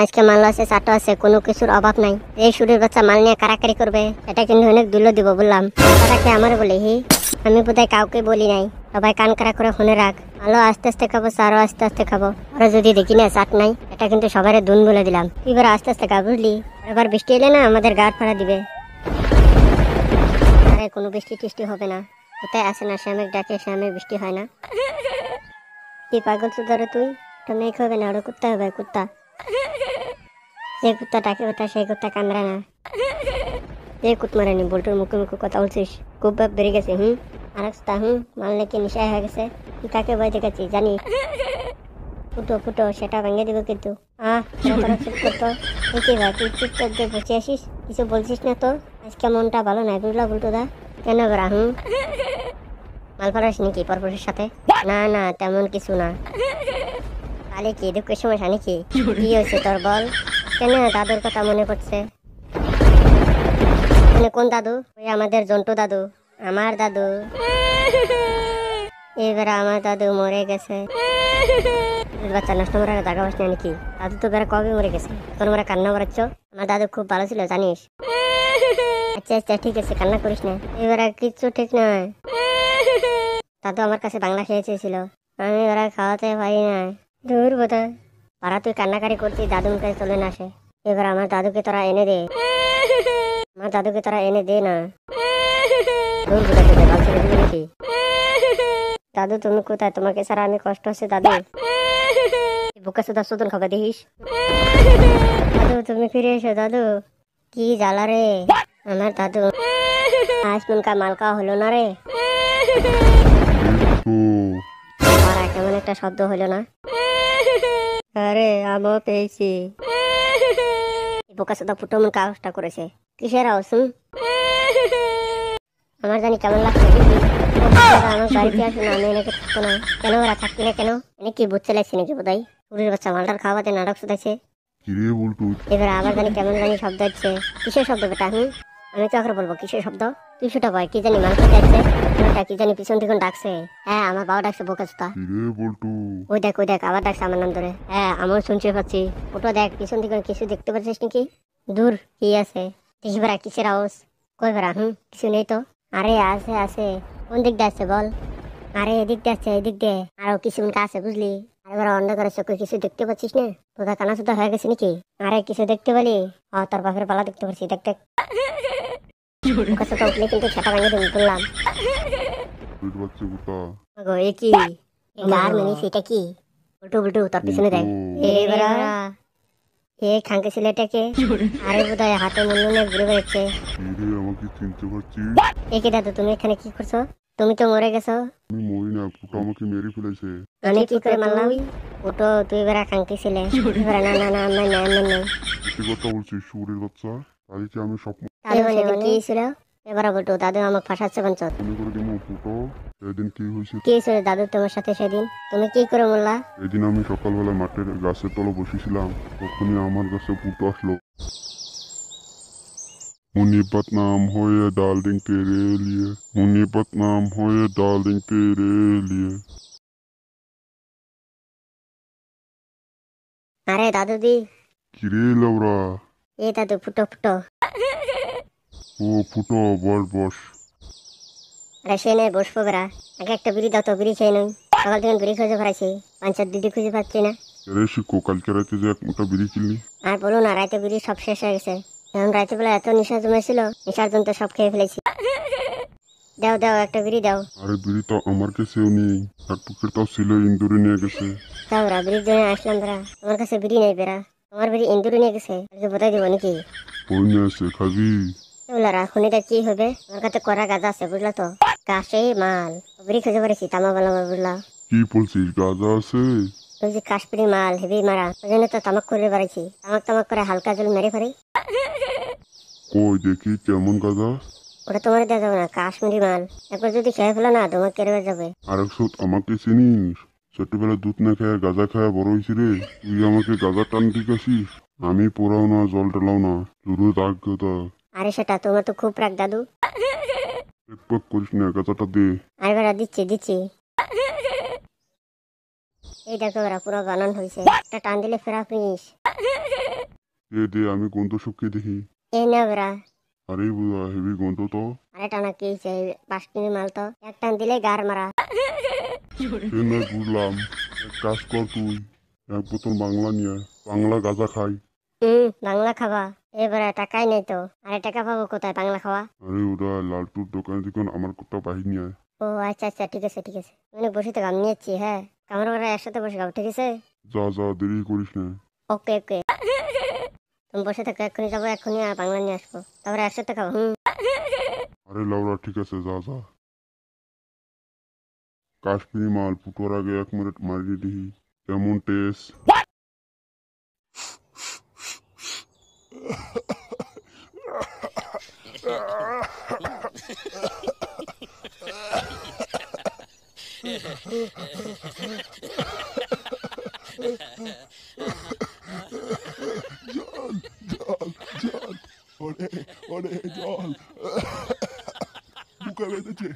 আজকে মাল আছে, চাটো আছে, কোনো কিছুর অভাব নাই। এই সুরের বাচ্চা মাল নিয়ে কারাকারি করবে, এটা কিন্তু অনেক দুলো দিব বললাম। কথাটাকে আমার বলে হি আমি বোধহয় কাউকে বলি নাই। সবাই কান কারা করে শুনে রাখ। আলো আস্তে আস্তে খাবো, চারও আস্তে আস্তে খাবো। ওরা যদি দেখি না চাট নাই, এটা কিন্তু সবাই দুন বলে দিলাম। তুই এবার আস্তে আস্তে খা, বুঝলি? এবার বৃষ্টি এলে না আমাদের গাড় ফাড়া দিবে। আরে কোনো বৃষ্টি টিষ্টি হবে না। কোথায় আসে না, শ্যামেক ডাকে, শ্যামে বৃষ্টি হয় না। কি পাগল ধরে তুই? এটা মেঘ হবে না, ওটা কুত্তা হবে, কুত্তা। যে কুত্তা ডাকে ওটা, সেই কুত্তা কামড়া না। যে কুত মারানি বল্টুর মুখে মুখে কথা বলছিস, খুব ভাব বেড়ে গেছে। আর মাল নাকি নিশায় হয়ে গেছে। তুই কাকে ভয় দেখাচ্ছিস জানি? ফুটো ফুটো সেটা ভেঙে দিব কিন্তু। চুপ করতো। কি ভাই তুই চুপচাপ যে বসে আসিস, কিছু বলছিস না তো? আজকে মনটা ভালো নাই বুঝলা বলতো দা? কেন বেড়া? মাল ফারাস নাকি পরপুরের সাথে? না না, তেমন কিছু না। তাহলে কি দুঃখের সমস্যা নাকি? কি হয়েছে তোর বল? কেন দাদুর কথা মনে পড়ছে? কোন দাদু? ওই আমাদের জন্টু দাদু। আমার দাদু। এবার আমার দাদু মরে গেছে। বাচ্চা নষ্ট মরার জায়গা বাস না নাকি? দাদু তো বেড়া কবে মরে গেছে, তোর মরা কান্না করাচ্ছ? আমার দাদু খুব ভালো ছিল জানিস। আচ্ছা আচ্ছা ঠিক আছে, কান্না করিস না। এবার আর কিচ্ছু ঠিক নয়। দাদু আমার কাছে বাংলা খেয়েছিল, আমি ওরা খাওয়াতে পারি না। দূর বোধা পাড়া, তুই কান্নাকারি করছিস, দাদু মুখে চলে না আসে। এবার আমার দাদুকে তোরা এনে দে। আমার দাদুকে তোরা এনে দে না। দূর বোধা তোদের বাল ছেড়ে দিবি নাকি? দাদু তুমি কোথায়? তোমাকে ছাড়া আমি কষ্ট হচ্ছে দাদু। বুকে সুদা সুদন খাবে দেখিস। দাদু তুমি ফিরে এসো দাদু। কি জ্বালা রে আমার দাদু। আজ নুনকা মালকা হলো না রে। কেমন একটা শব্দ হলো না? আরে আমিও পেয়েছি। বোকা সুদা ফুটো মন কাজটা করেছে। কিসের আওয়াজ? আমার জানি কেমন লাগছে। আমার বাড়িতে আসো না, আমি এনেকে থাকবো না। কেন ওরা থাকবি না কেন? এনে কি বুঝতে লাগছে নাকি বোধহয়? পুরীর বাচ্চা মালটার খাওয়াতে নাটক শুধাইছে। এবার আবার জানি কেমন জানি শব্দ হচ্ছে। কিসের শব্দ বেটা? আমি তো আবার বলবো কিসের শব্দ? তুই ছোটা ভাই কি জানি মাল খেতে যাচ্ছে। কি জানি পিছন থেকে ডাকছে। হ্যাঁ আমার বাবা ডাকছে বোকা চোদা। ওই দেখ আবার ডাকছে আমার নাম ধরে। হ্যাঁ আমিও শুনতে পাচ্ছি। ওটা দেখ পিছন থেকে কিছু দেখতে পাচ্ছিস নাকি? দূর কি আছে? দেখি বেড়া কিসের আওয়াজ? কই বেড়া? কিছু নেই তো। আরে আছে আছে। কোন দিক দিয়ে আসছে বল? আরে এদিক দিয়ে আসছে, এদিক দিয়ে। আরো কিছু মিনিট আছে বুঝলি। আরে বেড়া অন্ধকারে চোখে কিছু দেখতে পাচ্ছিস না? তোদা কানা সুদা হয়ে গেছে নাকি? আরে কিছু দেখতে পেলি? তোর বাপের পালা দেখতে পাচ্ছি, দেখ দেখ। উঠলে কিন্তু ছাতা ভাঙে দিন বললাম। এ কি গার মিনিস? এটা কি? উল্টু উল্টু তোর পিছনে দেখ। এ খাঙ্কে ছেলেটাকে। আরে বোধহয় হাতে মুন্ডুনে ঘুরে বেড়াচ্ছে। আমাকে চিনতে পারছিস? একে দাদু তুমি এখানে কি করছো? তুমি তো মরে গেছো। আমি মরি না, ফুটো আমাকে মেরে ফেলেছে। আমি কি করে মারলাম? ফুটো তুই বেড়া খাঙ্কি ছিলে। না না না আমার না আমার নেই। সত্যি কথা বলছিস সুরের বাচ্চা? তাই কি আমি স্বপ্ন? কি ছিল? এবার বলতো দাদু আমাকে ফাঁসাচ্ছে পঞ্চত। মনে করে দিমু ফুটো, সেদিন কি হয়েছে? কি হয়েছে দাদু তোমার সাথে সেদিন? তুমি কি করে বললা? সেদিন আমি সকালবেলা মাঠের গাছের তলে বসেছিলাম, তখনই আমার কাছে ফুটো আসলো। मुनीबत नाम हो ये डार्लिंग तेरे लिए, मुनीबत नाम हो ये डार्लिंग तेरे लिए। আরে দাদু দি। কিরে লাউরা? এ দাদু ফুটো ফুটো। ও ফুটো বস বস। আরে সে নেই বসবো বেড়া। আগে একটা বিড়ি দাও তো, বিড়ি খেয়ে নই। সকাল থেকে বিড়ি খুঁজে বেড়াইছি, পঞ্চায়েত দিদি খুঁজে পাচ্ছি না। আরে শিখো, কালকে রাতে যে এক মোটা বিড়ি কিনলি। আর বলো না, রাতে বিড়ি সব শেষ হয়ে গেছে। এখন রাতে বেলা এত নেশা জমেছিল, নেশার জন্য তো সব খেয়ে ফেলেছি। দাও দাও একটা বিড়ি দাও। আরে বিড়ি তো আমার কাছেও নেই, এক পকেট তাও ছিল, ইন্দুরে নিয়ে গেছে। দাও রা, বিড়ির জন্য আসলাম বেড়া। তোমার কাছে বিড়ি নেই বেড়া, তোমার বিড়ি ইন্দুরে নিয়ে গেছে। বোঝাই দিব নাকি? ওই নিয়ে আসে খাবি? বলারা খুনিটা কি হবে? আমার কাছে করা গাঁজা আছে বুঝলা তো, কাশে মাল। বিড়ি খুঁজে পড়েছি তামা বালা বুঝলা। কি বলছিস, গাঁজা আছে? ওই যে কাশ্মীরি মাল হেভি মারা, ওই জন্য তো তামাক করে বেড়াইছি। তামাক তামাক করে হালকা জল মেরে পারি। ওই দেখি কেমন গাঁজা। ওটা তোমার দেওয়া যাবে না, কাশ্মীরি মাল। একবার যদি খেয়ে ফেলো না তোমার কেড়ে যাবে। আর একশো আমাকে চিনিস? ছোটবেলা দুধ না খেয়ে গাঁজা খায় বড় হয়েছি রে। তুই আমাকে গাঁজা টান ঠিক আসিস? আমি পোড়াও না, জল ঢালাও না, শুধু দাগ গাঁদা। আরে সেটা তোমার তো খুব রাগ দাদু। এক পাক করিস না, গাঁজাটা দে। আরে বেড়া দিচ্ছি দিচ্ছি। এই দেখো বেড়া পুরো বানান হয়েছে, একটা টান দিলে ফেরা ফিনিস। দে আমি গন্ধ শুকিয়ে দেখি। এই না বেড়া। আরে বুঝা হেভি গন্ধ তো। আরে টানা কি হয়েছে, 5 কেজি মাল তো, এক টান দিলে গার মারা। সে নয় বুঝলাম, এক কাজ কর তুই, এক বোতল বাংলা নিয়ে আয়, বাংলা গাঁজা খাই। বাংলা খাবা? এবারে টাকাই নেই তো, আরে টাকা পাবো কোথায় বাংলা খাওয়া? আরে ওরা লালটুর দোকানে দেখুন আমার কোটা বাহির নিয়ে আয়। ও আচ্ছা আচ্ছা, ঠিক আছে ঠিক আছে, মানে বসে তো গাম নিয়েছি। হ্যাঁ, আমরা ওরা একসাথে বসে খাবো, ঠিক আছে? যা দেরি করিস না। ওকে ওকে, তুমি বসে থাকো, এক্ষুনি যাবো, এক্ষুনি বাংলা নিয়ে আসবো, তারপরে একসাথে খাবো। আরে লাউরা ঠিক আছে, যা। কাশ্মীরি মাল ফুটোর আগে 1 মিনিট মারিয়ে দিহি, কেমন টেস্ট? জল ওরে জল বুকে বেঁধেছে।